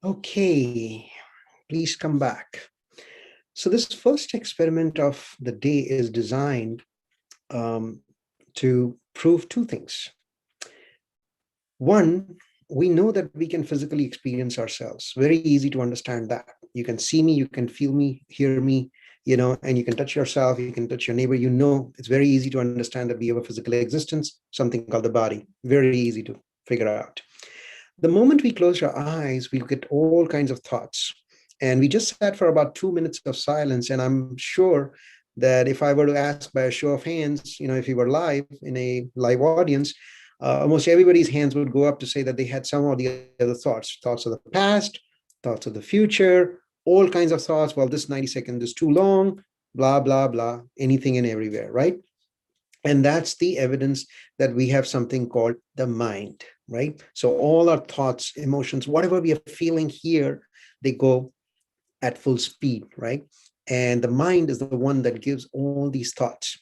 Okay, please come back. So this first experiment of the day is designed um, to prove two things. One, we know that we can physically experience ourselves. Very easy to understand that. You can see me, you can feel me, hear me, and you can touch yourself, you can touch your neighbor. It's very easy to understand that we have a physical existence, something called the body. Very easy to figure out. The moment we close our eyes, we get all kinds of thoughts. And we just sat for about 2 minutes of silence. And I'm sure that if I were to ask by a show of hands, if you were live in a live audience, almost everybody's hands would go up to say that they had some of the other thoughts of the past, thoughts of the future, all kinds of thoughts. Well, this 90 seconds is too long, blah, blah, blah, anything and everywhere, right? And that's the evidence that we have something called the mind, right? So all our thoughts, emotions, whatever we are feeling here, they go at full speed, right? And the mind is the one that gives all these thoughts.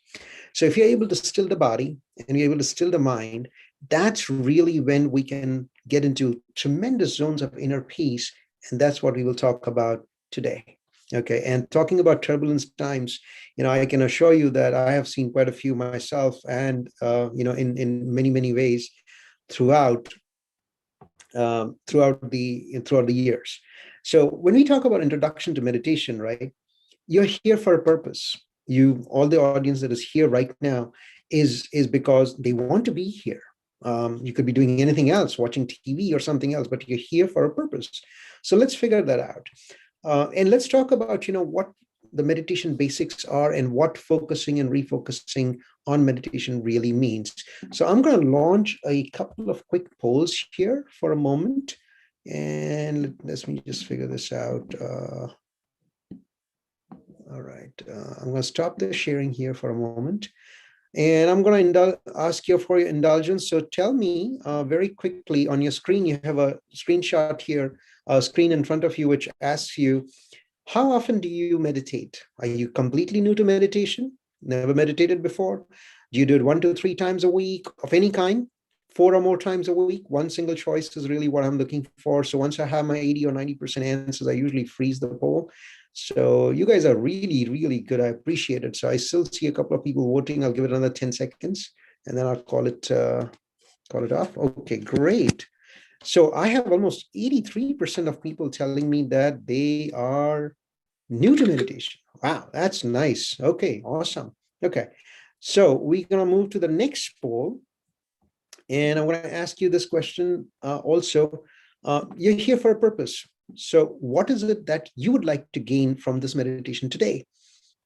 So if you're able to still the body and you're able to still the mind, that's really when we can get into tremendous zones of inner peace. And that's what we will talk about today. Okay. And talking about turbulence times, I can assure you that I have seen quite a few myself and, in many, many ways throughout throughout the years. So when we talk about introduction to meditation, right, you're here for a purpose. All the audience that is here right now is because they want to be here. You could be doing anything else, watching TV or something else, but you're here for a purpose. So let's figure that out. And let's talk about, what the meditation basics are and what focusing and refocusing on meditation really means. So I'm going to launch a couple of quick polls here for a moment. And let me just figure this out. All right. I'm going to stop the sharing here for a moment. And I'm going to ask you for your indulgence. So tell me very quickly on your screen, you have a screenshot here, a screen in front of you, which asks you, how often do you meditate? Are you completely new to meditation? Never meditated before? Do you do it 1 to 3 times a week of any kind? 4 or more times a week? One single choice is really what I'm looking for. So once I have my 80 or 90% answers, I usually freeze the poll. So you guys are really, really good. I appreciate it. So I still see a couple of people voting. I'll give it another 10 seconds and then I'll call it off. Okay, great. So I have almost 83% of people telling me that they are new to meditation. Wow, that's nice. Okay, awesome. Okay, so we're going to move to the next poll. And I'm going to ask you this question also. You're here for a purpose. So what is it that you would like to gain from this meditation today?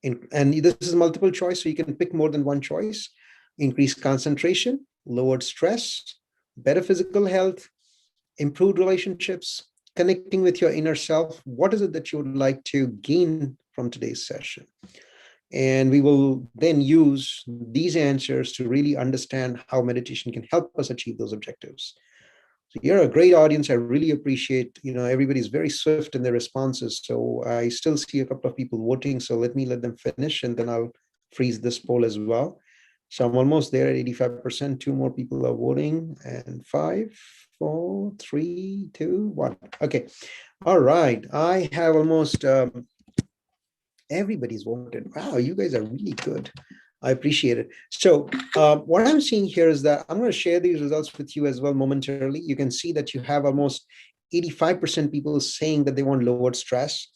And this is multiple choice, so you can pick more than one choice. Increased concentration, lowered stress, better physical health, improved relationships, connecting with your inner self. What is it that you would like to gain from today's session? And we will then use these answers to really understand how meditation can help us achieve those objectives. So you're a great audience. I really appreciate, everybody's very swift in their responses. So I still see a couple of people voting. So let them finish and then I'll freeze this poll as well. So I'm almost there at 85%. 2 more people are voting and 5, 4, 3, 2, 1. Okay. All right. I have almost everybody's voted. Wow, you guys are really good. I appreciate it. So what I'm seeing here is that I'm going to share these results with you as well momentarily. You can see that you have almost 85% people saying that they want lowered stress,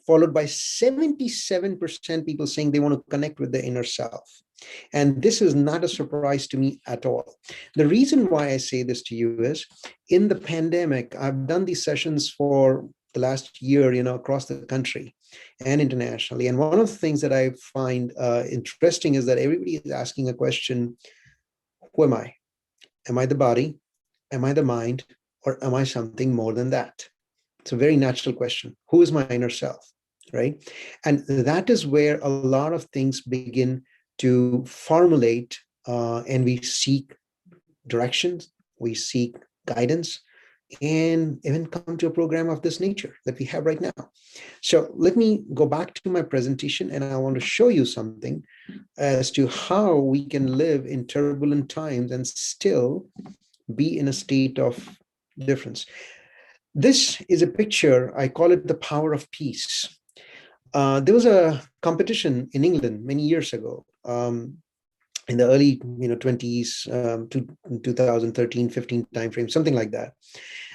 followed by 77% people saying they want to connect with the inner self. And this is not a surprise to me at all. The reason why I say this to you is in the pandemic, I've done these sessions for the last year, across the country and internationally. And one of the things that I find interesting is that everybody is asking a question, who am I? Am I the body? Am I the mind? Or am I something more than that? It's a very natural question. Who is my inner self, right? And that is where a lot of things begin to formulate and we seek directions, we seek guidance, and even come to a program of this nature that we have right now. So let me go back to my presentation and I want to show you something as to how we can live in turbulent times and still be in a state of difference. This is a picture, I call it the power of peace. There was a competition in England many years ago, in the early 20s, to 2013, 15 timeframe, something like that,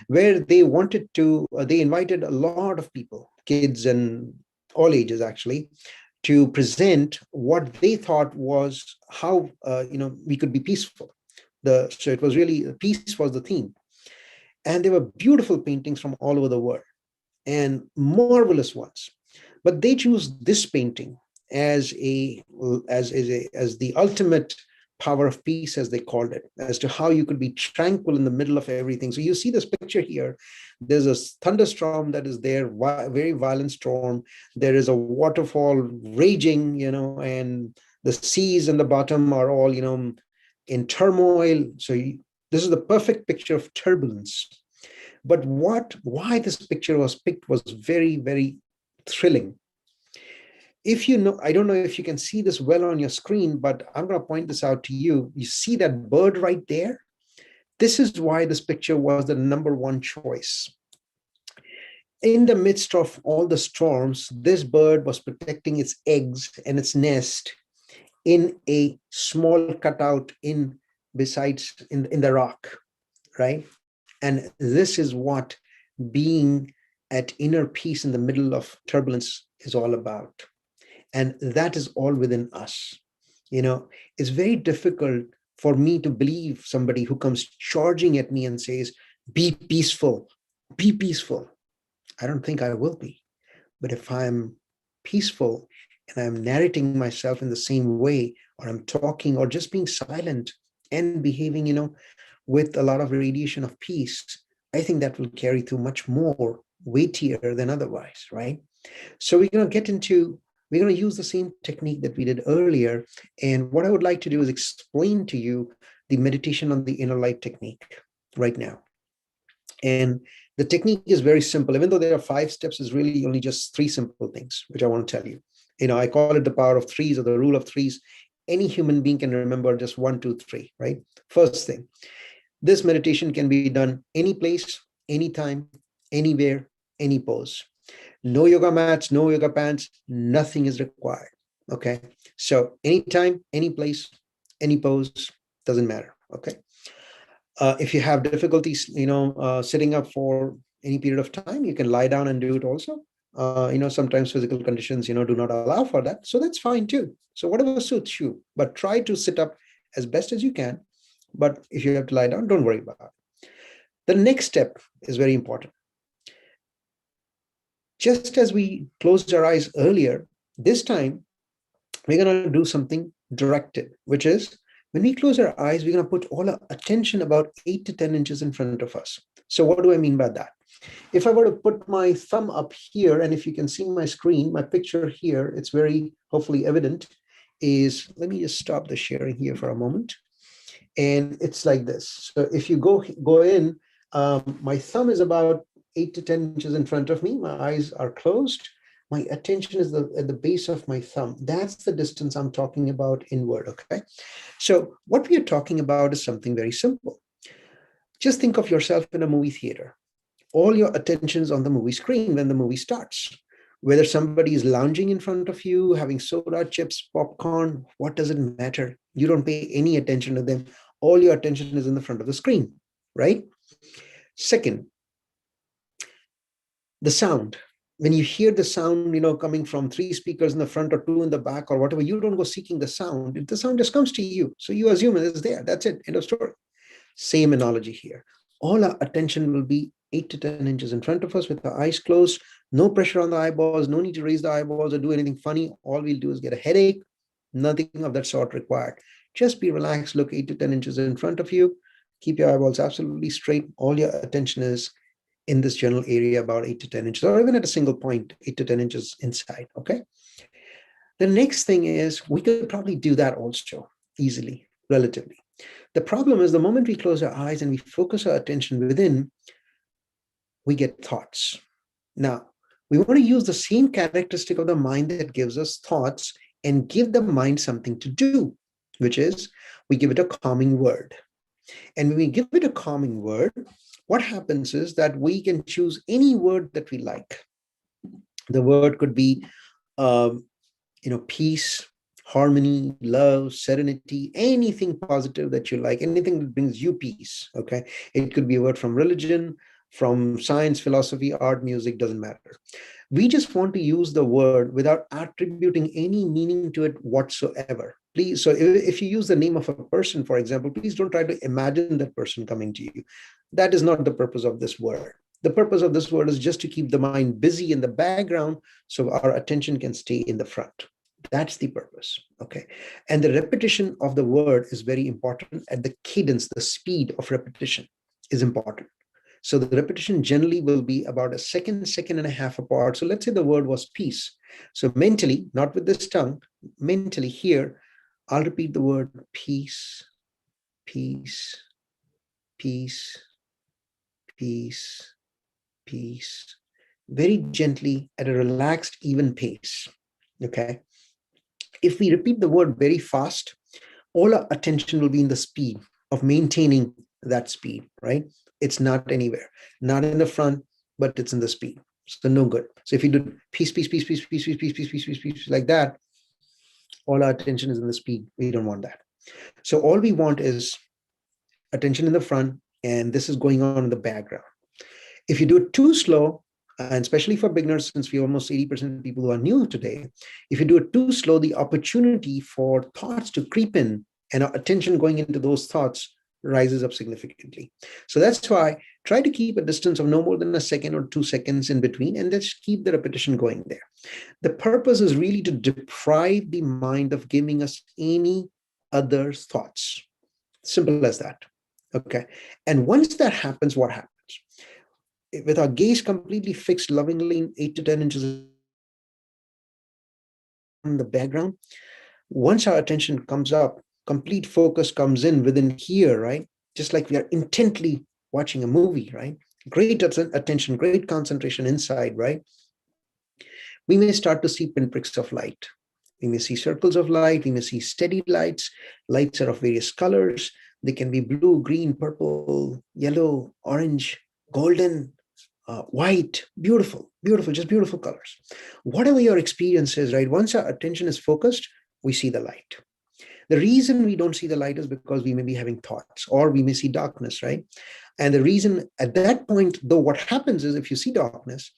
where they wanted to, they invited a lot of people, kids and all ages actually, to present what they thought was how we could be peaceful. So it was really, peace was the theme, and there were beautiful paintings from all over the world and marvelous ones. But they choose this painting as the ultimate power of peace, as they called it, as to how you could be tranquil in the middle of everything. So you see this picture here. There's a thunderstorm that is there, very violent storm. There is a waterfall raging, and the seas in the bottom are all, in turmoil. So this is the perfect picture of turbulence. But why this picture was picked was very, very thrilling. If you know, I don't know if you can see this well on your screen, but I'm going to point this out to you. You see that bird right there? This is why this picture was the number one choice. In the midst of all the storms, this bird was protecting its eggs and its nest in a small cutout in the rock, right? And this is what being at inner peace in the middle of turbulence is all about. And that is all within us. It's very difficult for me to believe somebody who comes charging at me and says, be peaceful, be peaceful. I don't think I will be. But if I'm peaceful and I'm narrating myself in the same way, or I'm talking or just being silent and behaving, with a lot of radiation of peace, I think that will carry through much more weightier than otherwise, right? So we're going to use the same technique that we did earlier. And what I would like to do is explain to you the meditation on the inner light technique right now. And the technique is very simple. Even though there are 5 steps, it's really only just 3 simple things, which I want to tell you. I call it the power of threes, or the rule of threes. Any human being can remember just 1, 2, 3, right? First thing, this meditation can be done any place, anytime, anywhere, any pose. No yoga mats, no yoga pants, nothing is required. Okay. So anytime, any place, any pose, doesn't matter. Okay. If you have difficulties, sitting up for any period of time, you can lie down and do it also. Sometimes physical conditions, do not allow for that. So that's fine too. So whatever suits you, but try to sit up as best as you can. But if you have to lie down, don't worry about it. The next step is very important. Just as we closed our eyes earlier, this time we're going to do something directed, which is when we close our eyes, we're going to put all our attention about 8 to 10 inches in front of us. So what do I mean by that? If I were to put my thumb up here, and if you can see my screen, my picture here, it's very hopefully evident, let me just stop the sharing here for a moment. And it's like this. So if you go in, my thumb is about 8 to 10 inches in front of me. My eyes are closed. My attention is at the base of my thumb. That's the distance I'm talking about inward, okay? So what we are talking about is something very simple. Just think of yourself in a movie theater. All your attention is on the movie screen when the movie starts. Whether somebody is lounging in front of you, having soda, chips, popcorn, what does it matter? You don't pay any attention to them. All your attention is in the front of the screen, right? Second, the sound. When you hear the sound, coming from 3 speakers in the front or 2 in the back or whatever, you don't go seeking the sound. The sound just comes to you. So you assume it is there. That's it. End of story. Same analogy here. All our attention will be 8 to 10 inches in front of us with the eyes closed. No pressure on the eyeballs. No need to raise the eyeballs or do anything funny. All we'll do is get a headache. Nothing of that sort required. Just be relaxed. Look 8 to 10 inches in front of you. Keep your eyeballs absolutely straight. All your attention is in this general area about 8 to 10 inches, or even at a single point, 8 to 10 inches inside, okay? The next thing is we could probably do that also easily, relatively. The problem is the moment we close our eyes and we focus our attention within, we get thoughts. Now, we want to use the same characteristic of the mind that gives us thoughts and give the mind something to do, which is we give it a calming word. And when we give it a calming word, what happens is that we can choose any word that we like. The word could be, um, peace, harmony, love, serenity, anything positive that you like, anything that brings you peace. Okay. It could be a word from religion, from science, philosophy, art, music, doesn't matter. We just want to use the word without attributing any meaning to it whatsoever. Please, so if you use the name of a person, for example, please don't try to imagine that person coming to you. That is not the purpose of this word. The purpose of this word is just to keep the mind busy in the background so our attention can stay in the front. That's the purpose. Okay. And the repetition of the word is very important, and the cadence, the speed of repetition is important. So the repetition generally will be about a second, second and a half apart. So let's say the word was peace. So mentally, not with this tongue, mentally here, I'll repeat the word peace, peace, peace, peace, peace, very gently at a relaxed, even pace. Okay. If we repeat the word very fast, all our attention will be in the speed of maintaining that speed, right? It's not anywhere, not in the front, but it's in the speed. So no good. So if you do peace, peace, peace, peace, peace, peace, peace, peace, peace, peace, peace, like that, all our attention is in the speed. We don't want that. So all we want is attention in the front, and this is going on in the background. If you do it too slow, and especially for beginners, since we almost 80% of people who are new today, if you do it too slow, the opportunity for thoughts to creep in and our attention going into those thoughts rises up significantly. So that's why try to keep a distance of no more than a second or 2 seconds in between, and let's keep the repetition going there. The purpose is really to deprive the mind of giving us any other thoughts. Simple as that. Okay. And once that happens, what happens? With our gaze completely fixed lovingly 8 to 10 inches in the background, once our attention comes up, complete focus comes in within here, right? Just like we are intently watching a movie, right? Great attention, great concentration inside, right? We may start to see pinpricks of light. We may see circles of light. We may see steady lights. Lights are of various colors. They can be blue, green, purple, yellow, orange, golden, white, beautiful, beautiful, just beautiful colors. Whatever your experience is, right? Once our attention is focused, we see the light. The reason we don't see the light is because we may be having thoughts, or we may see darkness, right? And the reason at that point, though, what happens is if you see darkness,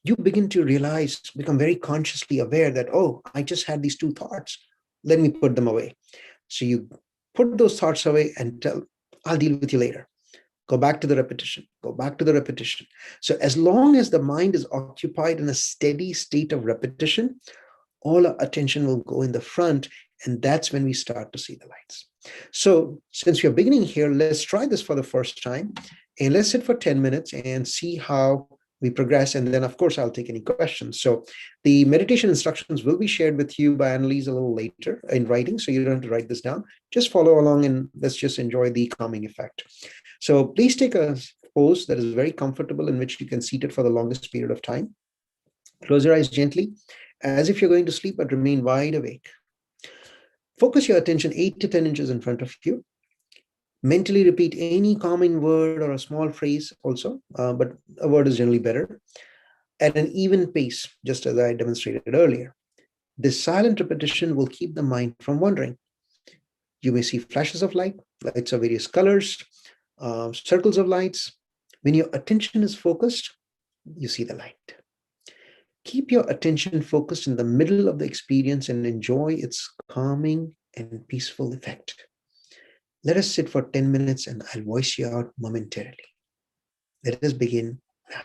you begin to realize, become very consciously aware that, oh, I just had these two thoughts. Let me put them away. So you put those thoughts away and tell, I'll deal with you later. Go back to the repetition, go back to the repetition. So as long as the mind is occupied in a steady state of repetition, all our attention will go in the front, and that's when we start to see the lights. So since we're beginning here, let's try this for the first time, and let's sit for 10 minutes and see how we progress. And then, of course, I'll take any questions. So the meditation instructions will be shared with you by Annalise a little later in writing, so you don't have to write this down. Just follow along and let's just enjoy the calming effect. So please take a pose that is very comfortable, in which you can seat it for the longest period of time. Close your eyes gently, as if you're going to sleep, but remain wide awake. Focus your attention 8 to 10 inches in front of you. Mentally repeat any calming word or a small phrase also, but a word is generally better, at an even pace, just as I demonstrated earlier. This silent repetition will keep the mind from wandering. You may see flashes of light, lights of various colors, circles of lights. When your attention is focused, you see the light. Keep your attention focused in the middle of the experience and enjoy its calming and peaceful effect. Let us sit for 10 minutes and I'll voice you out momentarily. Let us begin now.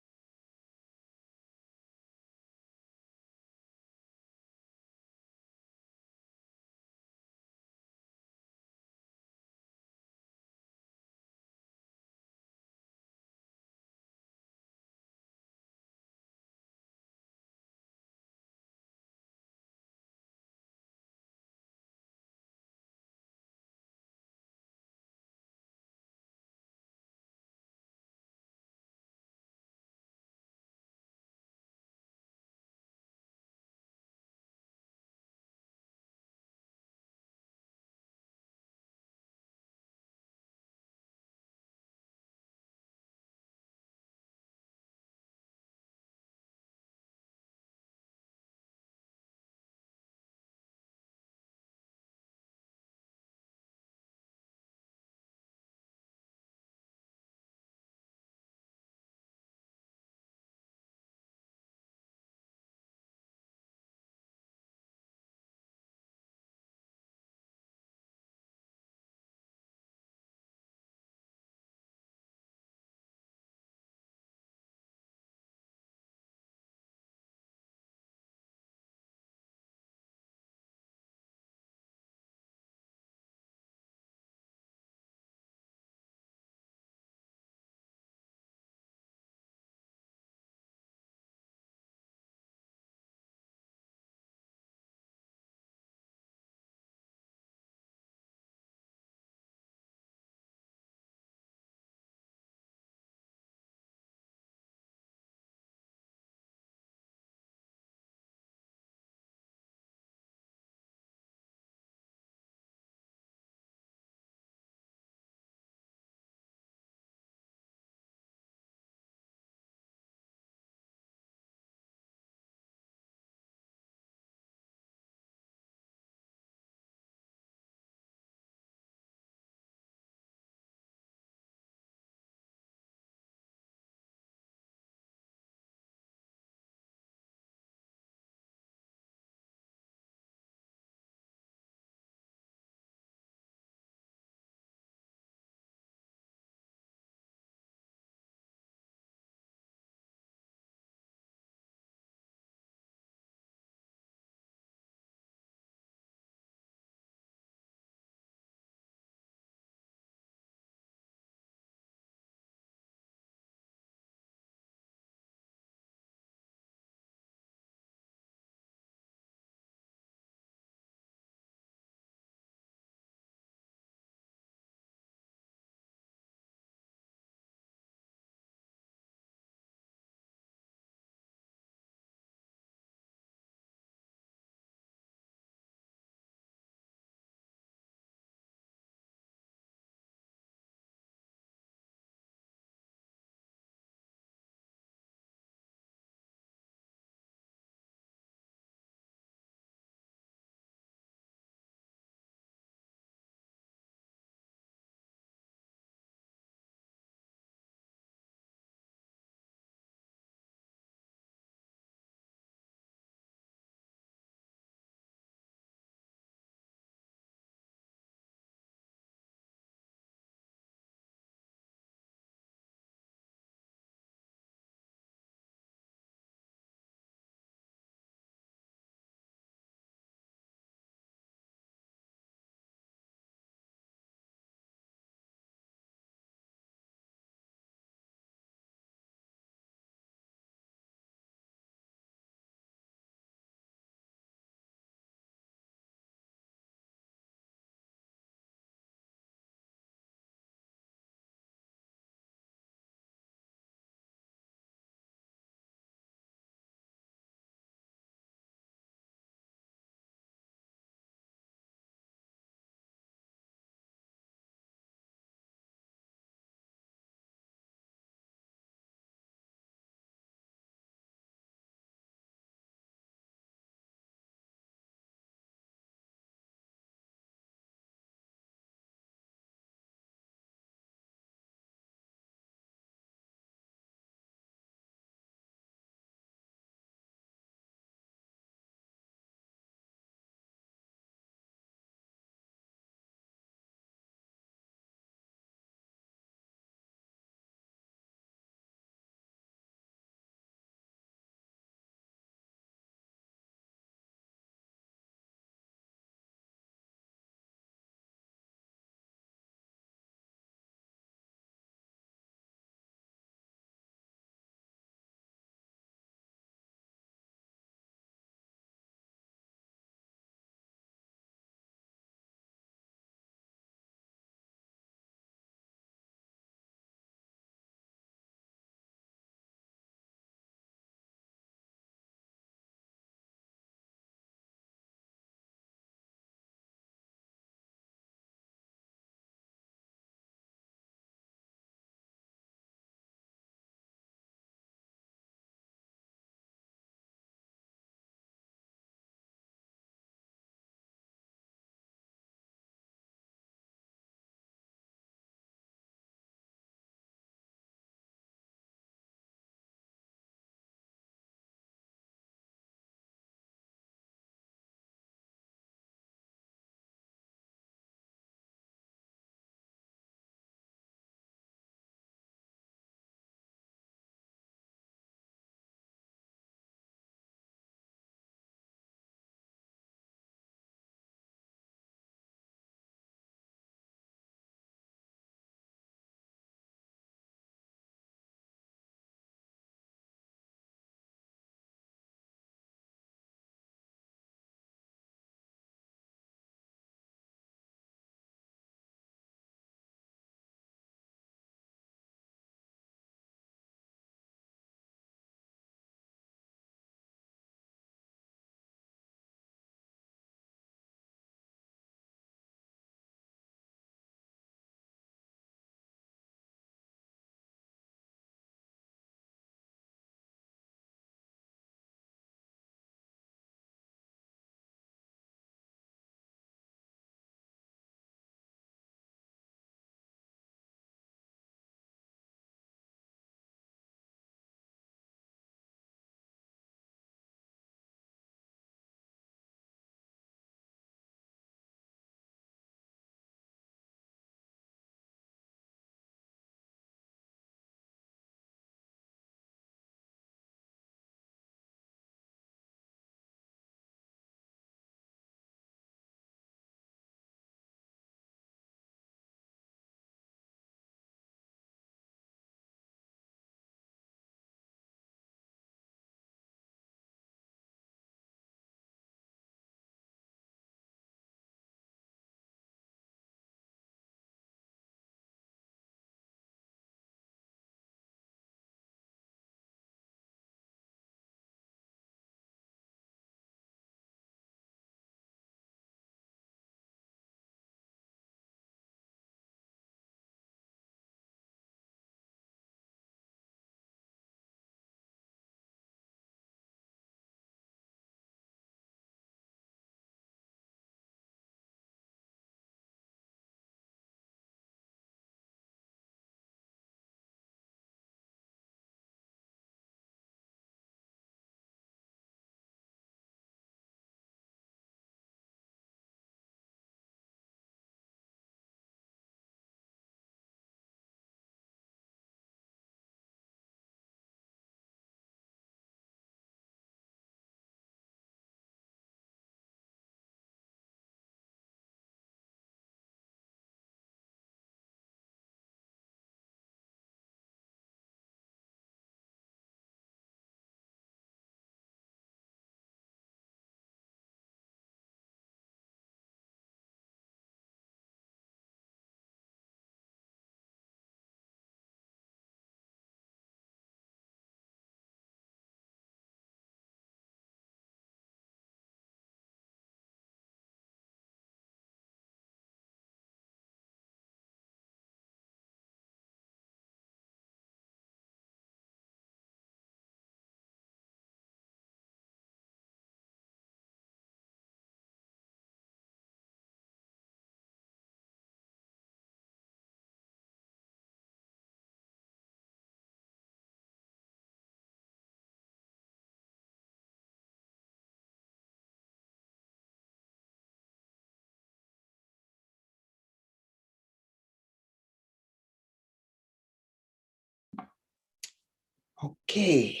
Okay,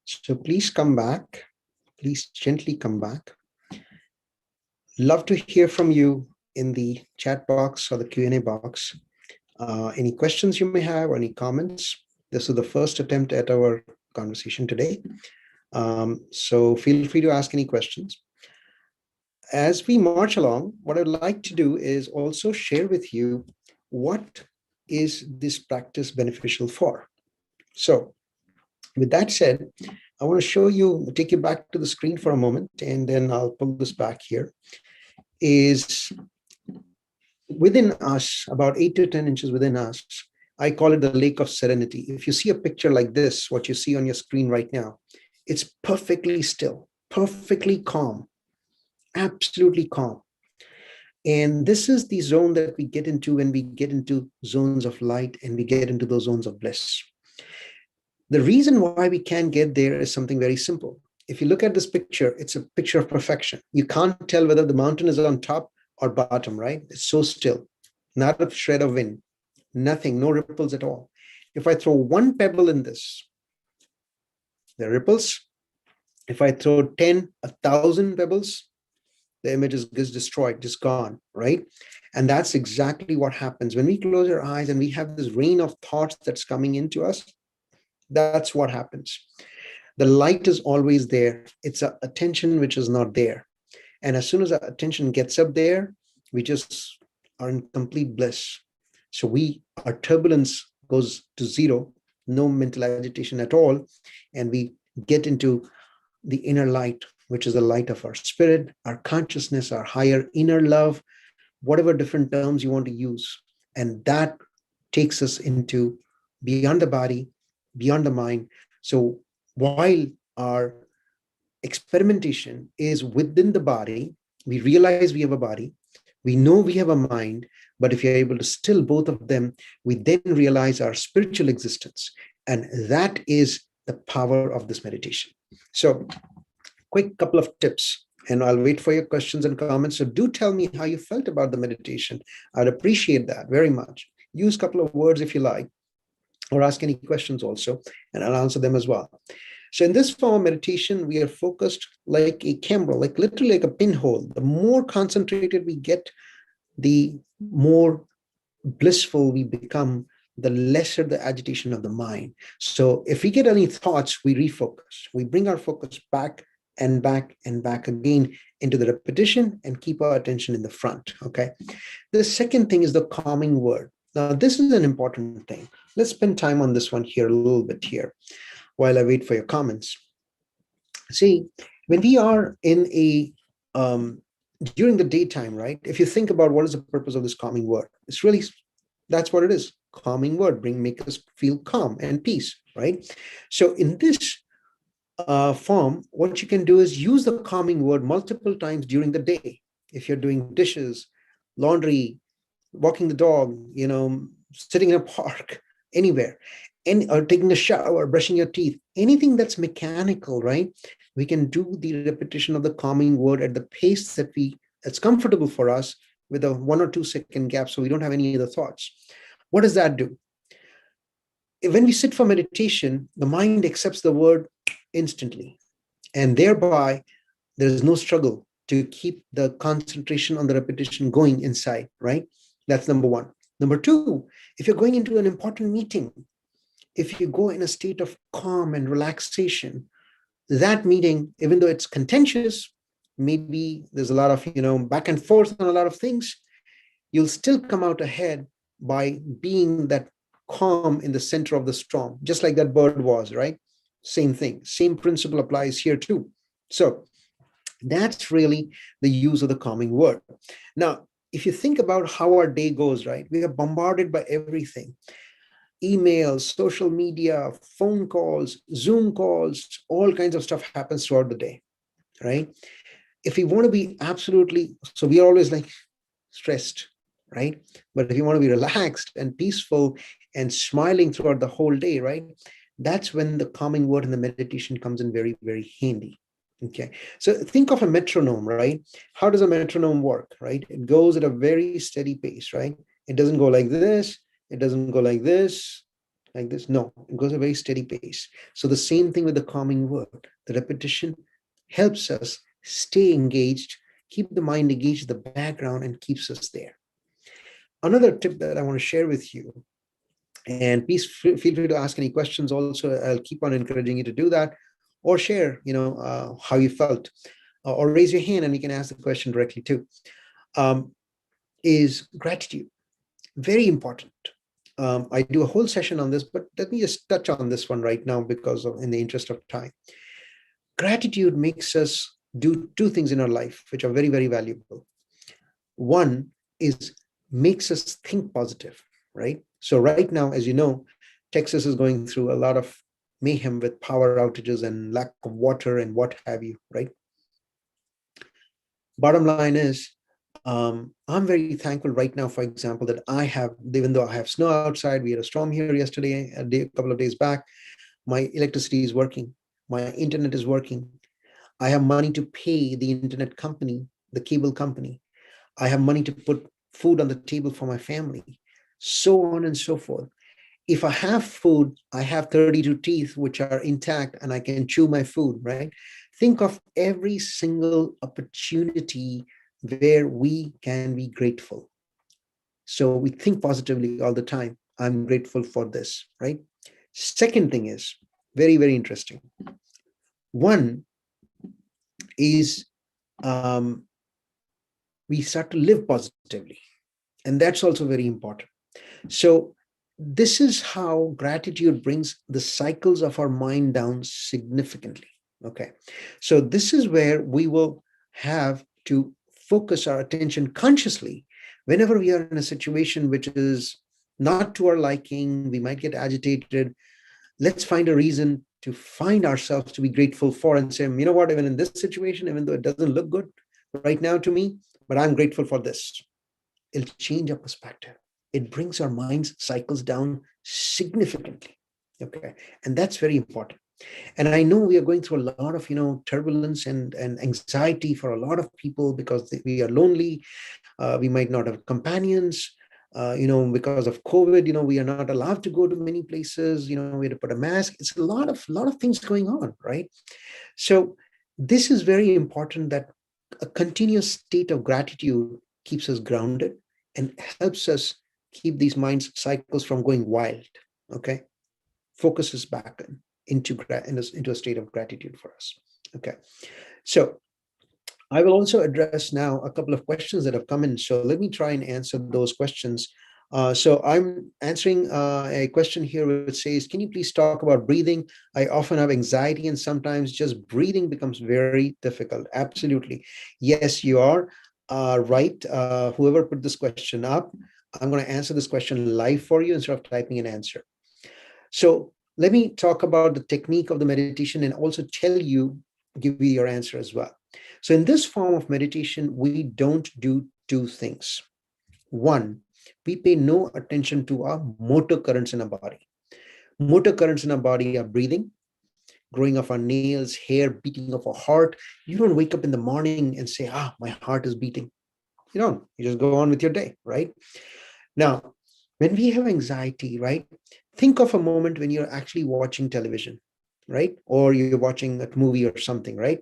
so please come back. Please gently come back. Love to hear from you in the chat box or the Q&A box. Any questions you may have or any comments. This is the first attempt at our conversation today. So feel free to ask any questions. As we march along, what I'd like to do is also share with you what is this practice beneficial for. So with that said, I want to show you, take you back to the screen for a moment, and then I'll pull this back here. Is within us, about 8 to 10 inches within us, I call it the lake of serenity. If you see a picture like this, what you see on your screen right now, it's perfectly still, perfectly calm, absolutely calm. And this is the zone that we get into when we get into zones of light and we get into those zones of bliss. The reason why we can get there is something very simple. If you look at this picture, it's a picture of perfection. You can't tell whether the mountain is on top or bottom, right? It's so still, not a shred of wind, nothing, no ripples at all. If I throw one pebble in this, there are ripples. If I throw 10, 1,000 pebbles, the image is destroyed, just gone, right? And that's exactly what happens when we close our eyes and we have this rain of thoughts that's coming into us. That's what happens. The light is always there. It's an attention which is not there. And as soon as our attention gets up there, we just are in complete bliss. So our turbulence goes to zero, no mental agitation at all. And we get into the inner light, which is the light of our spirit, our consciousness, our higher inner love, whatever different terms you want to use. And that takes us into beyond the body, beyond the mind. So while our experimentation is within the body, we realize we have a body, we know we have a mind, but if you're able to still both of them, we then realize our spiritual existence. And that is the power of this meditation. So quick couple of tips, and I'll wait for your questions and comments. So do tell me how you felt about the meditation. I'd appreciate that very much. Use a couple of words if you like, or ask any questions also, and I'll answer them as well. So in this form of meditation, we are focused like a camera, like literally like a pinhole. The more concentrated we get, the more blissful we become, the lesser the agitation of the mind. So if we get any thoughts, we refocus. We bring our focus back and back and back again into the repetition and keep our attention in the front, okay? The second thing is the calming word. Now, this is an important thing. Let's spend time on this one here a little bit here while I wait for your comments. See, when we are in during the daytime, right? If you think about what is the purpose of this calming word, it's really, that's what it is. Calming word, make us feel calm and peace, right? So in this form, what you can do is use the calming word multiple times during the day. If you're doing dishes, laundry, walking the dog, sitting in a park, anywhere, or taking a shower, brushing your teeth, anything that's mechanical, right? We can do the repetition of the calming word at the pace that's comfortable for us, with a 1 or 2 second gap, so we don't have any other thoughts. What does that do? When we sit for meditation, the mind accepts the word instantly, and thereby there's no struggle to keep the concentration on the repetition going inside, right? That's number one. Number two, if you're going into an important meeting, if you go in a state of calm and relaxation, that meeting, even though it's contentious, maybe there's a lot of, back and forth on a lot of things, you'll still come out ahead by being that calm in the center of the storm, just like that bird was, right? Same thing, same principle applies here too. So that's really the use of the calming word. Now, if you think about how our day goes, right? We are bombarded by everything. Emails, social media, phone calls, Zoom calls, all kinds of stuff happens throughout the day, right? If we want to be so we are always like stressed, right? But if you want to be relaxed and peaceful and smiling throughout the whole day, right? That's when the calming word and the meditation comes in very, very handy. Okay, so think of a metronome, right? How does a metronome work, right? It goes at a very steady pace, right? It doesn't go like this. It doesn't go like this. like this. No, it goes at a very steady pace. So the same thing with the calming word. The repetition helps us stay engaged, keep the mind engaged in the background, and keeps us there. Another tip that I want to share with you, and please feel free to ask any questions also. I'll keep on encouraging you to do that, or share, how you felt, or raise your hand and we can ask the question directly too. Um, is gratitude. Very important. I do a whole session on this, but let me just touch on this one right now because in the interest of time. Gratitude makes us do two things in our life, which are very, very valuable. One is makes us think positive, right? So right now, as you know, Texas is going through a lot of mayhem with power outages and lack of water and what have you, right? Bottom line is, I'm very thankful right now, for example, that I have, even though I have snow outside, we had a storm here yesterday, a couple of days back, my electricity is working, my internet is working. I have money to pay the internet company, the cable company. I have money to put food on the table for my family, so on and so forth. If I have food, I have 32 teeth which are intact and I can chew my food, right? Think of every single opportunity where we can be grateful. So we think positively all the time. I'm grateful for this, right? Second thing is very, very interesting. One is, um, we start to live positively. And that's also very important. So this is how gratitude brings the cycles of our mind down significantly. Okay. So this is where we will have to focus our attention consciously whenever we are in a situation which is not to our liking, we might get agitated. Let's find a reason to find ourselves to be grateful for and say, you know what, even in this situation, even though it doesn't look good right now to me, but I'm grateful for this. It'll change our perspective. It brings our mind's cycles down significantly. Okay. And that's very important. And I know we are going through a lot of, turbulence and anxiety for a lot of people because we are lonely. We might not have companions. Because of COVID, we are not allowed to go to many places. We have to put a mask. It's a lot of things going on, right? So this is very important, that a continuous state of gratitude keeps us grounded and helps us keep these mind cycles from going wild. Okay, focuses back into a state of gratitude for us. Okay, so I will also address now a couple of questions that have come in. So let me try and answer those questions. So I'm answering a question here which says, can you please talk about breathing? I often have anxiety and sometimes just breathing becomes very difficult. Absolutely. Yes, you are right. Whoever put this question up, I'm going to answer this question live for you instead of typing an answer. So let me talk about the technique of the meditation and also give you your answer as well. So in this form of meditation, we don't do two things. One, we pay no attention to our motor currents in our body. Motor currents in our body are breathing, growing of our nails, hair, beating of our heart. You don't wake up in the morning and say, my heart is beating. You don't. You just go on with your day, right? Now, when we have anxiety, right, think of a moment when you're actually watching television, right? Or you're watching a movie or something, right?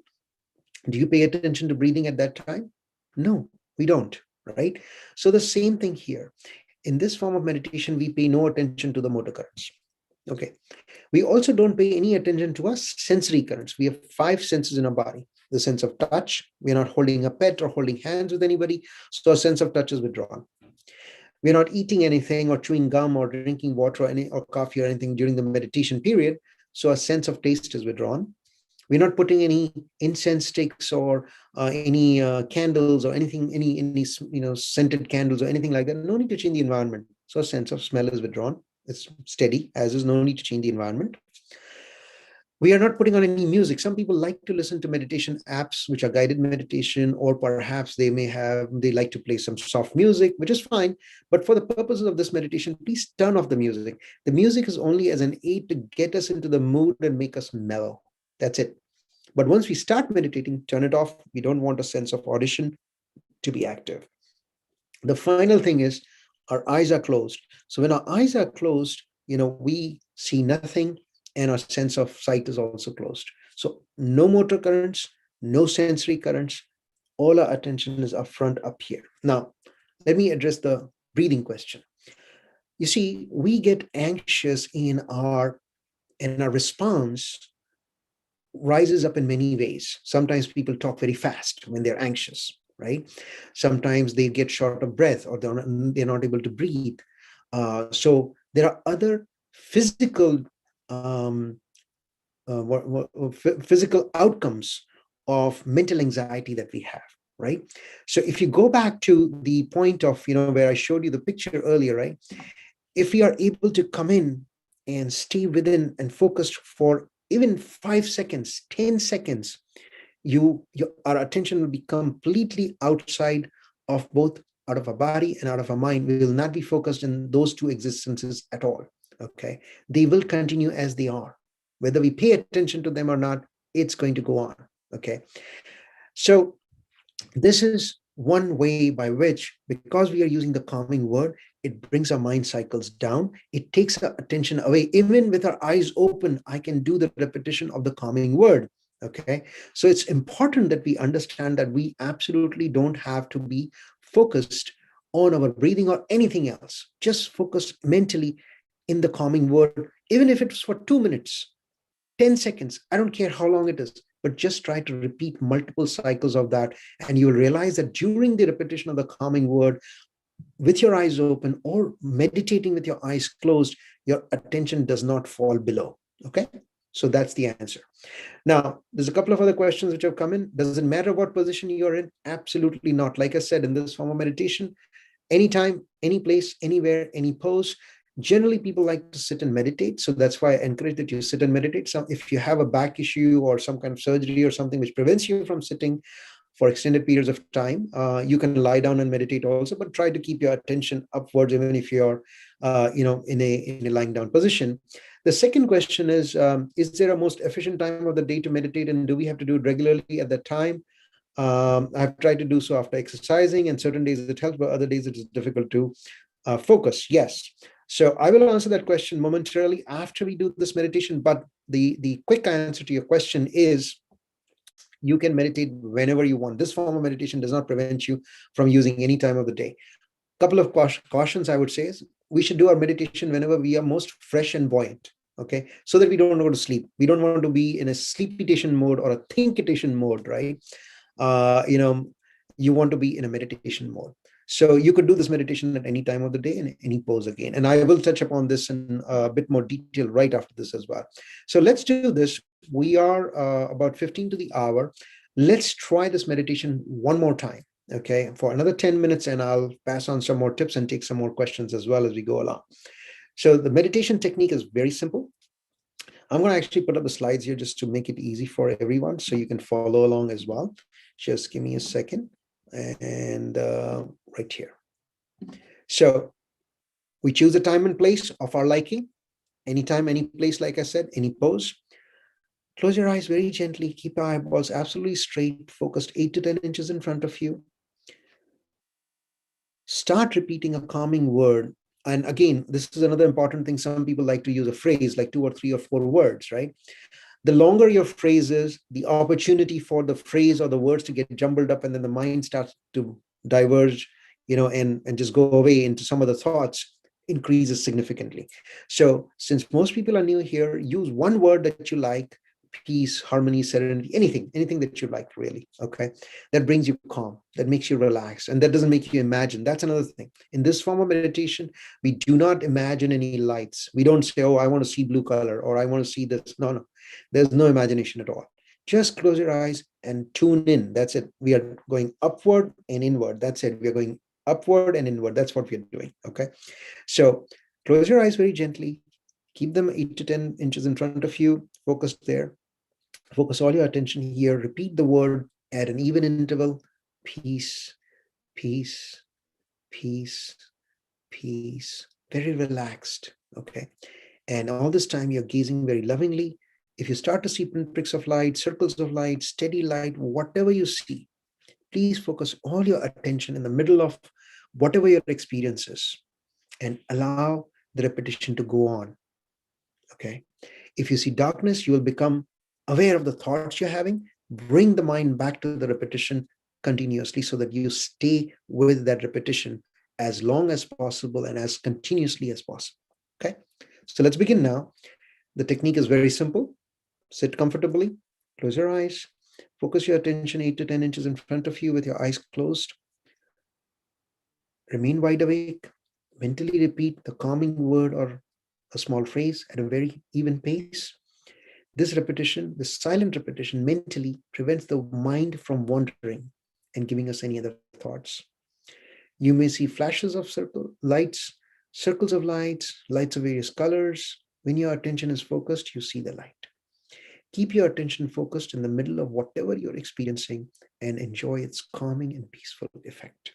Do you pay attention to breathing at that time? No, we don't, right? So the same thing here. In this form of meditation, we pay no attention to the motor currents. Okay. We also don't pay any attention to our sensory currents. We have 5 senses in our body. The sense of touch, we're not holding a pet or holding hands with anybody, so our sense of touch is withdrawn. We're not eating anything or chewing gum or drinking water or coffee or anything during the meditation period, so our sense of taste is withdrawn. We're not putting any incense sticks or any candles or anything, any scented candles or anything like that. No need to change the environment. So a sense of smell is withdrawn. It's steady, as is no need to change the environment. We are not putting on any music. Some people like to listen to meditation apps, which are guided meditation, or perhaps they like to play some soft music, which is fine. But for the purposes of this meditation, please turn off the music. The music is only as an aid to get us into the mood and make us mellow. That's it. But once we start meditating, turn it off. We don't want a sense of audition to be active. The final thing is our eyes are closed. So when our eyes are closed, we see nothing, and our sense of sight is also closed. So no motor currents, no sensory currents, all our attention is upfront up here. Now, let me address the breathing question. You see, we get anxious and our response rises up in many ways. Sometimes people talk very fast when they're anxious, right? Sometimes they get short of breath, or they're not able to breathe. So there are other physical um, physical outcomes of mental anxiety that we have, right? So if you go back to the point of where I showed you the picture earlier, right? If we are able to come in and stay within and focused for even 5 seconds, 10 seconds, our attention will be completely outside of both, out of our body and out of our mind. We will not be focused in those two existences at all. Okay, they will continue as they are, whether we pay attention to them or not. It's going to go on. Okay, so this is one way by which, because we are using the calming word, it brings our mind cycles down. It takes our attention away. Even with our eyes open, I can do the repetition of the calming word. Okay. So it's important that we understand that we absolutely don't have to be focused on our breathing or anything else. Just focus mentally in the calming word, even if it's for 2 minutes, 10 seconds. I don't care how long it is, but just try to repeat multiple cycles of that. And you'll realize that during the repetition of the calming word, with your eyes open or meditating with your eyes closed, your attention does not fall below. Okay. So that's the answer. Now, there's a couple of other questions which have come in. Does it matter what position you're in? Absolutely not. Like I said, in this form of meditation, anytime, any place, anywhere, any pose. Generally, people like to sit and meditate. So that's why I encourage that you sit and meditate. So if you have a back issue or some kind of surgery or something which prevents you from sitting for extended periods of time, you can lie down and meditate also, but try to keep your attention upwards, even if you're, in a lying down position. The second question is there a most efficient time of the day to meditate, and do we have to do it regularly at that time? I've tried to do so after exercising, and certain days it helps, but other days it is difficult to focus. Yes. So I will answer that question momentarily after we do this meditation. But the quick answer to your question is, you can meditate whenever you want. This form of meditation does not prevent you from using any time of the day. Couple of cautions I would say is, we should do our meditation whenever we are most fresh and buoyant. Okay, so that we don't go to sleep. We don't want to be in a sleepitation mode or a thinkitation mode, right? uh, you know, you want to be in a meditation mode. So you could do this meditation at any time of the day in any pose again. And I will touch upon this in a bit more detail right after this as well. So let's do this. We are about 15 to the hour. Let's try this meditation one more time. Okay, for another 10 minutes, and I'll pass on some more tips and take some more questions as well as we go along. So the meditation technique is very simple. I'm going to actually put up the slides here just to make it easy for everyone so you can follow along as well. Just give me a second. And right here. So we choose a time and place of our liking. Anytime, any place, like I said, any pose. Close your eyes very gently. Keep your eyeballs absolutely straight, focused 8 to 10 inches in front of you. Start repeating a calming word. And again, this is another important thing. Some people like to use a phrase like 2 or 3 or 4 words, right? The longer your phrase is, the opportunity for the phrase or the words to get jumbled up, and then the mind starts to diverge, and just go away into some other thoughts, increases significantly. So since most people are new here, use one word that you like: peace, harmony, serenity, anything that you like, really. Okay, that brings you calm, that makes you relax, and that doesn't make you imagine. That's another thing. In this form of meditation, we do not imagine any lights. We don't say, oh, I want to see blue color, or I want to see this. No, there's no imagination at all. Just close your eyes and tune in. That's it. We are going upward and inward. That's it. We are going upward and inward. That's what we're doing. Okay, so close your eyes very gently. Keep them 8 to 10 inches in front of you. Focus there. Focus all your attention here. Repeat the word at an even interval: peace, peace, peace, peace. Very relaxed. Okay, and all this time you're gazing very lovingly. If you start to see pinpricks of light, circles of light, steady light, whatever you see, please focus all your attention in the middle of whatever your experience is, and allow the repetition to go on. Okay. If you see darkness, you will become aware of the thoughts you're having. Bring the mind back to the repetition continuously so that you stay with that repetition as long as possible and as continuously as possible. Okay. So let's begin now. The technique is very simple. Sit comfortably, close your eyes, focus your attention 8 to 10 inches in front of you with your eyes closed. Remain wide awake. Mentally repeat the calming word or a small phrase at a very even pace. This repetition, this silent repetition mentally prevents the mind from wandering and giving us any other thoughts. You may see flashes of circles of lights of various colors. When your attention is focused, you see the light. Keep your attention focused in the middle of whatever you're experiencing and enjoy its calming and peaceful effect.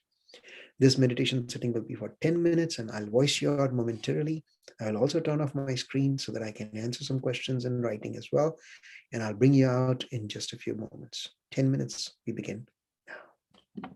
This meditation setting will be for 10 minutes and I'll voice you out momentarily. I'll also turn off my screen so that I can answer some questions in writing as well. And I'll bring you out in just a few moments. 10 minutes, we begin now.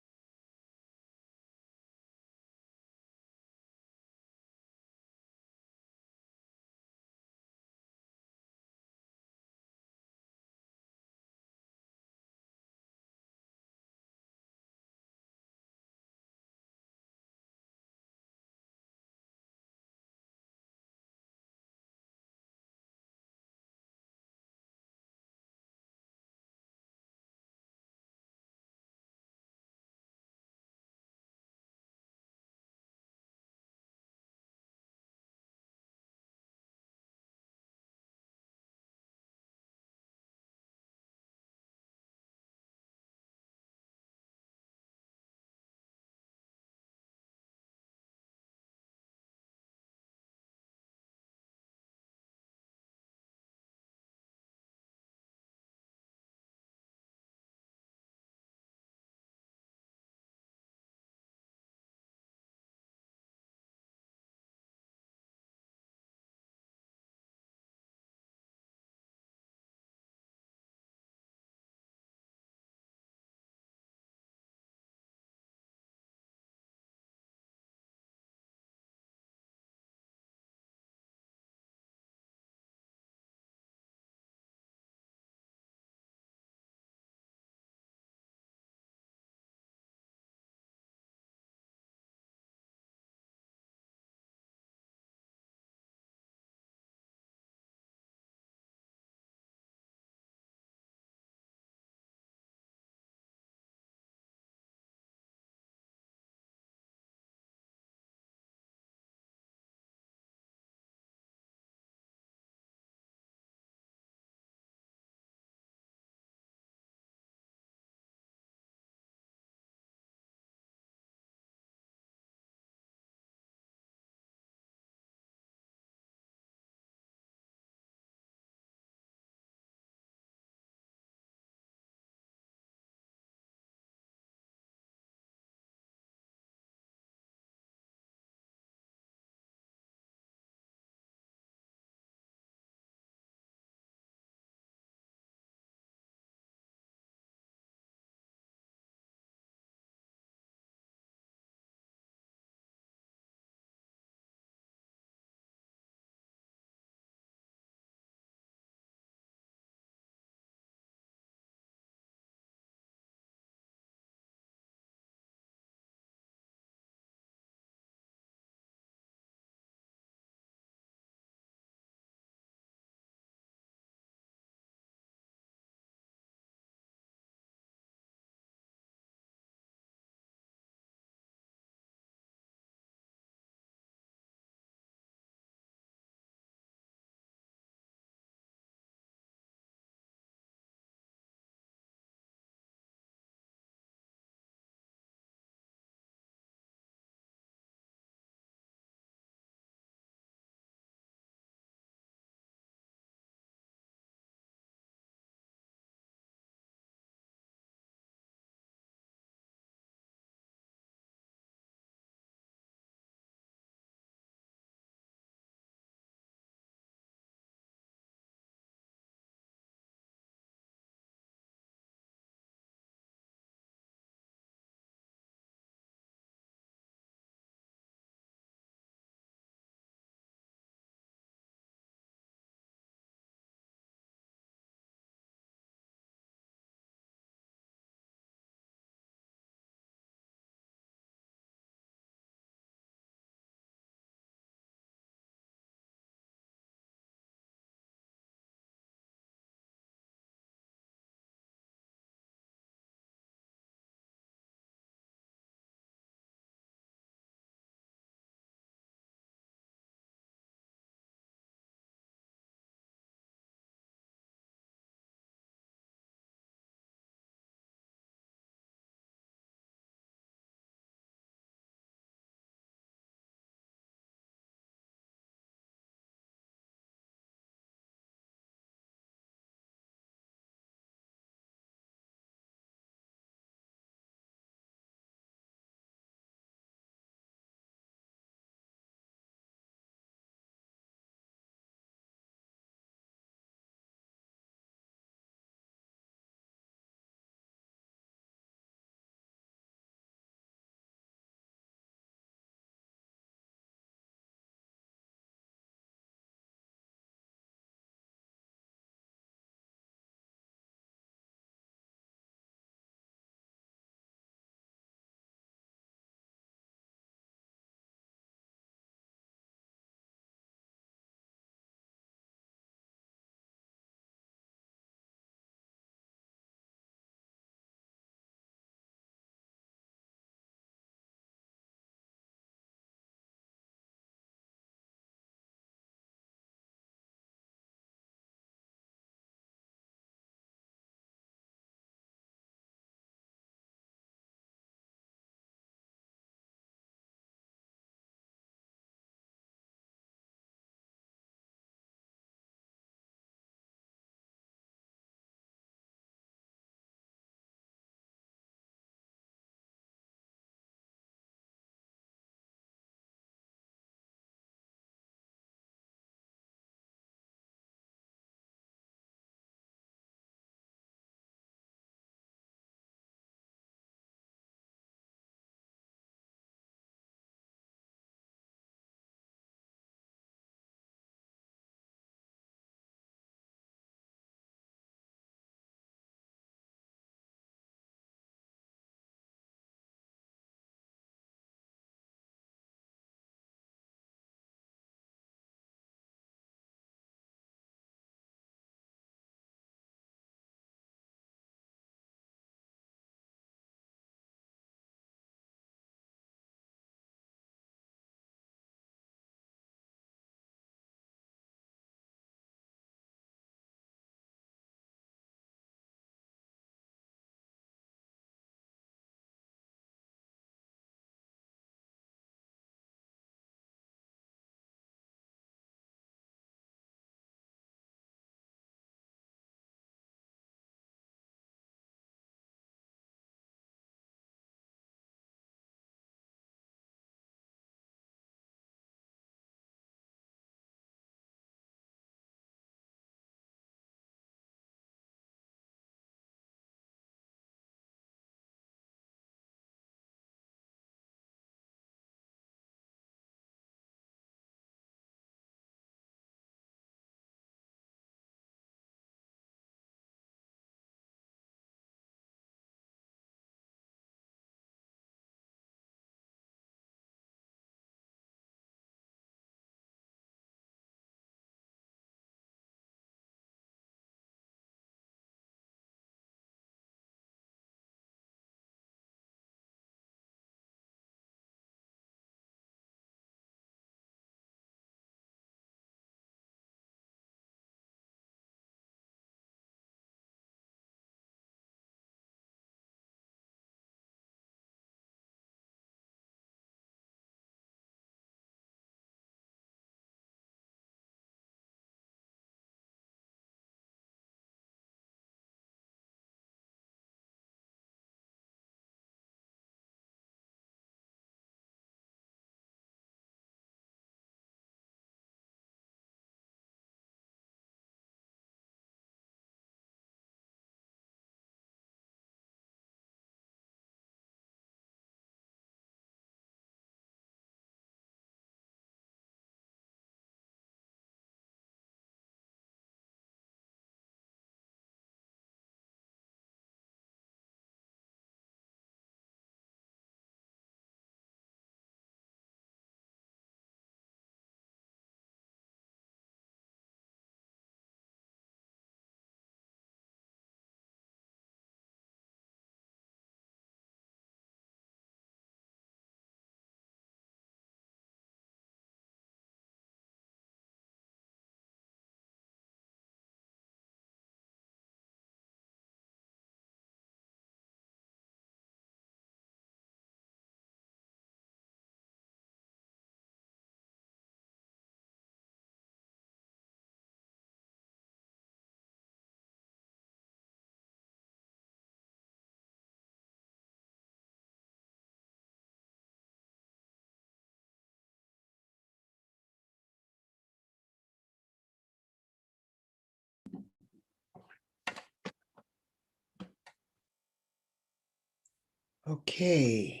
Okay,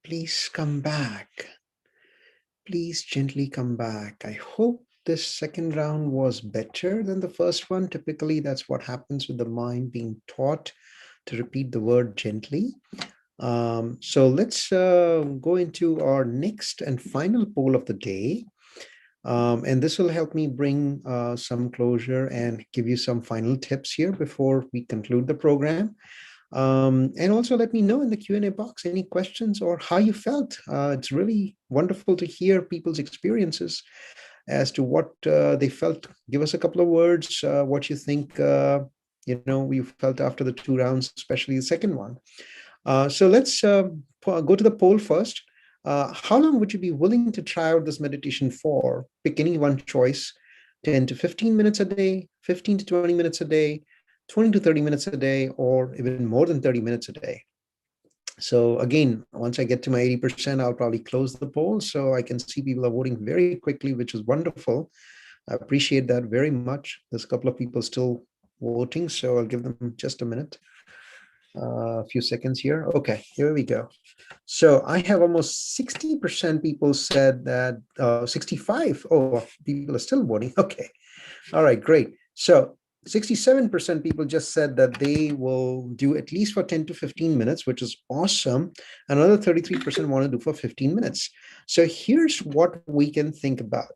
please come back. Please gently come back. I hope this second round was better than the first one. Typically, that's what happens with the mind being taught to repeat the word gently. So let's go into our next and final poll of the day. And this will help me bring some closure and give you some final tips here before we conclude the program. And also let me know in the Q&A box any questions or how you felt. It's really wonderful to hear people's experiences as to what they felt. Give us a couple of words, what you think, you felt after the two rounds, especially the second one. So let's go to the poll first. How long would you be willing to try out this meditation for? Pick any one choice, 10 to 15 minutes a day, 15 to 20 minutes a day, 20 to 30 minutes a day, or even more than 30 minutes a day. So again, once I get to my 80%, I'll probably close the poll so I can see people are voting very quickly, which is wonderful. I appreciate that very much. There's a couple of people still voting, so I'll give them just a minute, a few seconds here. Okay, here we go. So I have almost 60% people said that 65. Oh, people are still voting. Okay. All right, great. So 67% people just said that they will do at least for 10 to 15 minutes, which is awesome. Another 33% want to do for 15 minutes. So here's what we can think about.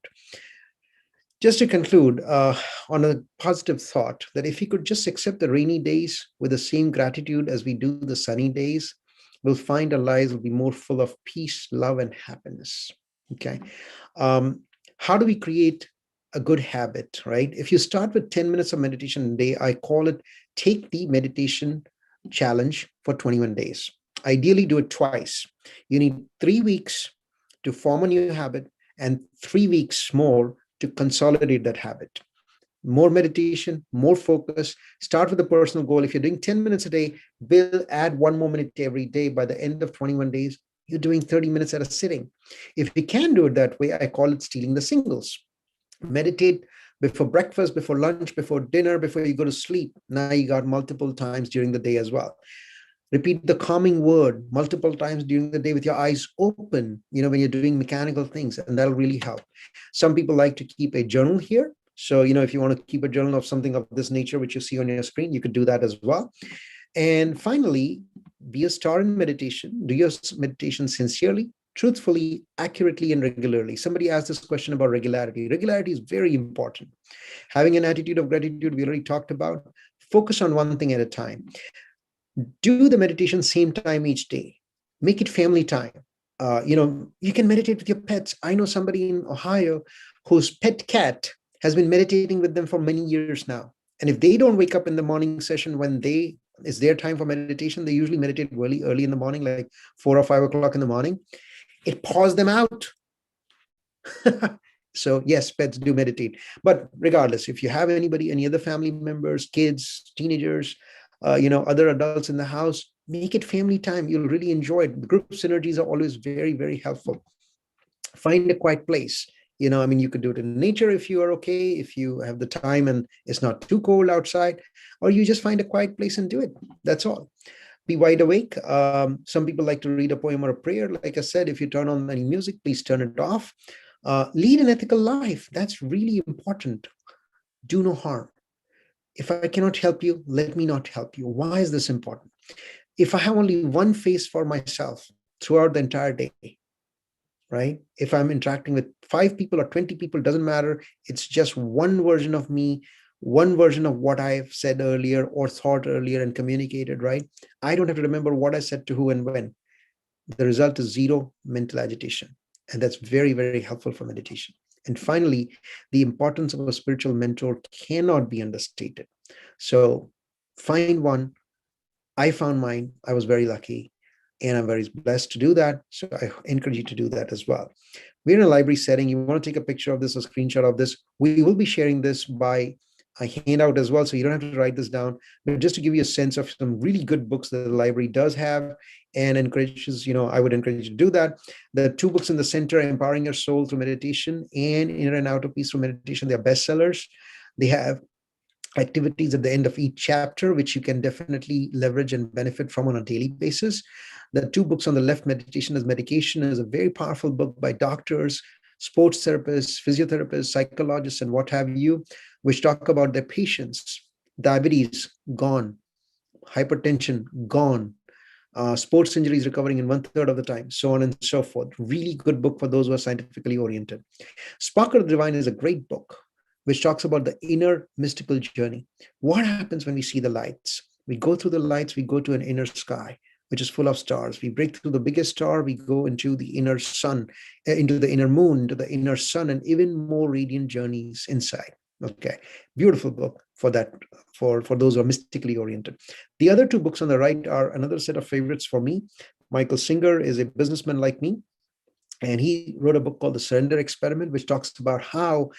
Just to conclude, on a positive thought, that if we could just accept the rainy days with the same gratitude as we do the sunny days, we'll find our lives will be more full of peace, love, and happiness. Okay. How do we create a good habit, right? If you start with 10 minutes of meditation a day, I call it take the meditation challenge for 21 days. Ideally, do it twice. You need 3 weeks to form a new habit and 3 weeks more to consolidate that habit. More meditation, more focus. Start with a personal goal. If you're doing 10 minutes a day, add 1 more minute every day. By the end of 21 days, you're doing 30 minutes at a sitting. If you can do it that way, I call it stealing the singles. Meditate before breakfast, before lunch, before dinner, before you go to sleep. Now you got multiple times during the day as well. Repeat the calming word multiple times during the day with your eyes open, when you're doing mechanical things, and that'll really help. Some people like to keep a journal here. So, if you want to keep a journal of something of this nature, which you see on your screen, you could do that as well. And finally, be a star in meditation. Do your meditation sincerely, truthfully, accurately, and regularly. Somebody asked this question about regularity. Regularity is very important. Having an attitude of gratitude, we already talked about. Focus on one thing at a time. Do the meditation same time each day. Make it family time. You can meditate with your pets. I know somebody in Ohio whose pet cat has been meditating with them for many years now. And if they don't wake up in the morning session when it's their time for meditation, they usually meditate really early in the morning, like 4 or 5 o'clock in the morning. It paws them out. So yes, pets do meditate. But regardless, if you have any other family members, kids, teenagers, other adults in the house, make it family time. You'll really enjoy it. The group synergies are always very, very helpful. Find a quiet place. You could do it in nature if you are okay, if you have the time and it's not too cold outside, or you just find a quiet place and do it. That's all. Be wide awake. Some people like to read a poem or a prayer. Like I said, if you turn on any music, please turn it off. Lead an ethical life. That's really important. Do no harm. If I cannot help you, let me not help you. Why is this important? If I have only one face for myself throughout the entire day, right? If I'm interacting with 5 people or 20 people, doesn't matter. It's just one version of me, one version of what I've said earlier or thought earlier and communicated, right? I don't have to remember what I said to who and when. The result is zero mental agitation. And that's very, very helpful for meditation. And finally, the importance of a spiritual mentor cannot be understated. So find one. I found mine. I was very lucky, and I'm very blessed to do that. So I encourage you to do that as well. We're in a library setting. You want to take a picture of this, a screenshot of this. We will be sharing this by a handout as well, so you don't have to write this down. But just to give you a sense of some really good books that the library does have and encourages, I would encourage you to do that. The 2 books in the center, Empowering Your Soul Through Meditation and Inner and Outer Peace Through Meditation, they are bestsellers. They have activities at the end of each chapter, which you can definitely leverage and benefit from on a daily basis. The two books on the left, Meditation as Medication, is a very powerful book by doctors, sports therapists, physiotherapists, psychologists, and what have you, which talk about their patients. Diabetes, gone. Hypertension, gone. Sports injuries recovering in 1/3 of the time, so on and so forth. Really good book for those who are scientifically oriented. Spark of the Divine is a great book which talks about the inner mystical journey. What happens when we see the lights? We go through the lights, we go to an inner sky, which is full of stars. We break through the biggest star, we go into the inner sun, into the inner moon, into the inner sun, and even more radiant journeys inside. Okay, beautiful book for that, for those who are mystically oriented. The other two books on the right are another set of favorites for me. Michael Singer is a businessman like me, and he wrote a book called The Surrender Experiment, which talks about how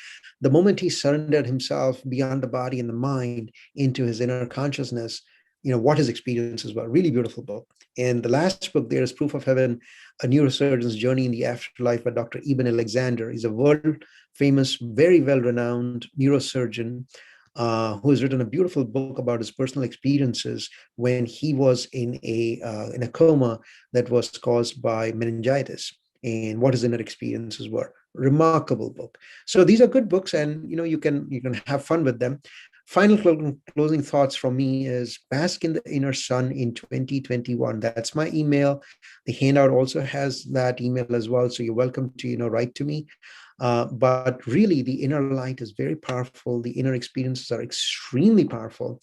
the moment he surrendered himself beyond the body and the mind into his inner consciousness, what his experiences were. Really beautiful book. And the last book there is Proof of Heaven, a neurosurgeon's journey in the afterlife by Dr. Eben Alexander. He's a world famous, very well-renowned neurosurgeon who has written a beautiful book about his personal experiences when he was in a coma that was caused by meningitis, and what his inner experiences were. Remarkable book. So these are good books, and you can have fun with them. Final closing thoughts from me is bask in the inner sun in 2021. That's my email. The handout also has that email as well, so you're welcome to write to me. But really, the inner light is very powerful. The inner experiences are extremely powerful.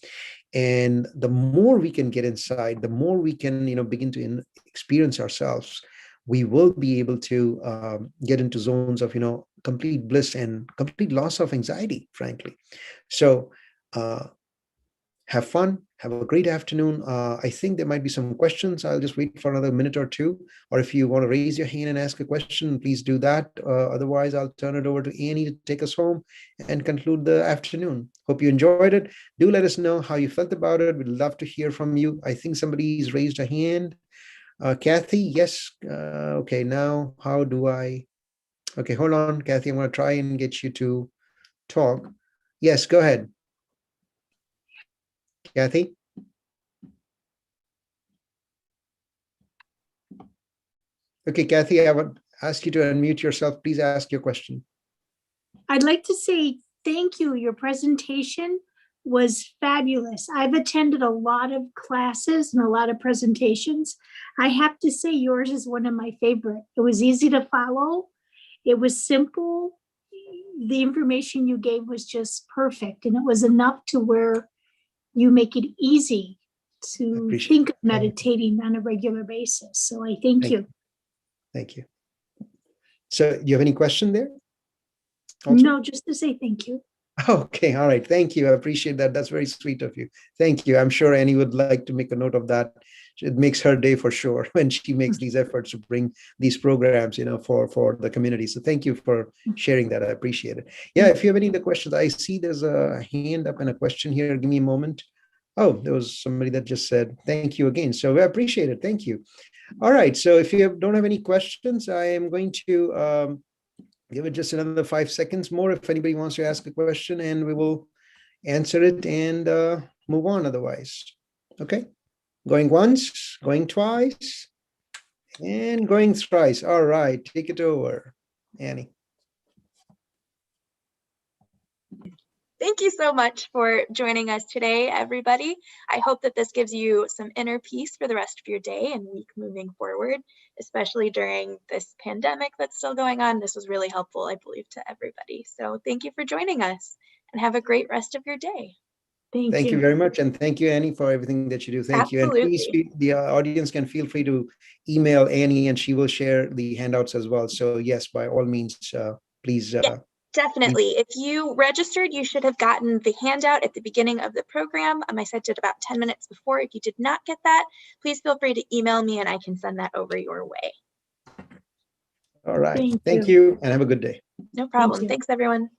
And the more we can get inside, the more we can begin to experience ourselves, we will be able to get into zones of complete bliss and complete loss of anxiety, frankly. So have fun, have a great afternoon. I think there might be some questions. I'll just wait for another minute or two, or if you want to raise your hand and ask a question, please do that. Otherwise, I'll turn it over to Annie to take us home and conclude the afternoon. Hope you enjoyed it. Do let us know how you felt about it. We'd love to hear from you. I think somebody's raised a hand. Kathy, yes. Okay, now how do I? Okay, hold on, Kathy. I'm going to try and get you to talk. Yes, go ahead. Kathy? Okay, Kathy, I would ask you to unmute yourself. Please ask your question. I'd like to say thank you. Your presentation was fabulous. I've attended a lot of classes and a lot of presentations. I have to say yours is one of my favorite. It was easy to follow. It was simple. The information you gave was just perfect. And it was enough to where you make it easy to think of meditating on a regular basis. So I thank you. Thank you. So do you have any question there? Also? No, just to say thank you. Okay, all right. Thank you. I appreciate that. That's very sweet of you. Thank you. I'm sure Annie would like to make a note of that. It makes her day for sure when she makes these efforts to bring these programs, for the community. So thank you for sharing that. I appreciate it. Yeah, if you have any other questions, I see there's a hand up and a question here. Give me a moment. Oh, there was somebody that just said thank you again. So I appreciate it. Thank you. All right. So if you don't have any questions, I am going to give it just another 5 seconds more if anybody wants to ask a question, and we will answer it and move on otherwise. Okay. Going once, going twice, and going thrice. All right. Take it over, Annie. Thank you so much for joining us today, everybody. I hope that this gives you some inner peace for the rest of your day and week moving forward, especially during this pandemic that's still going on. This was really helpful, I believe, to everybody. So thank you for joining us and have a great rest of your day. Thank you very much. And thank you, Annie, for everything that you do. Thank you. And please, the audience can feel free to email Annie and she will share the handouts as well. So yes, by all means, please. Yeah, definitely. If you registered, you should have gotten the handout at the beginning of the program. I sent it about 10 minutes before. If you did not get that, please feel free to email me and I can send that over your way. All right. Thank you and have a good day. No problem. Thanks, everyone.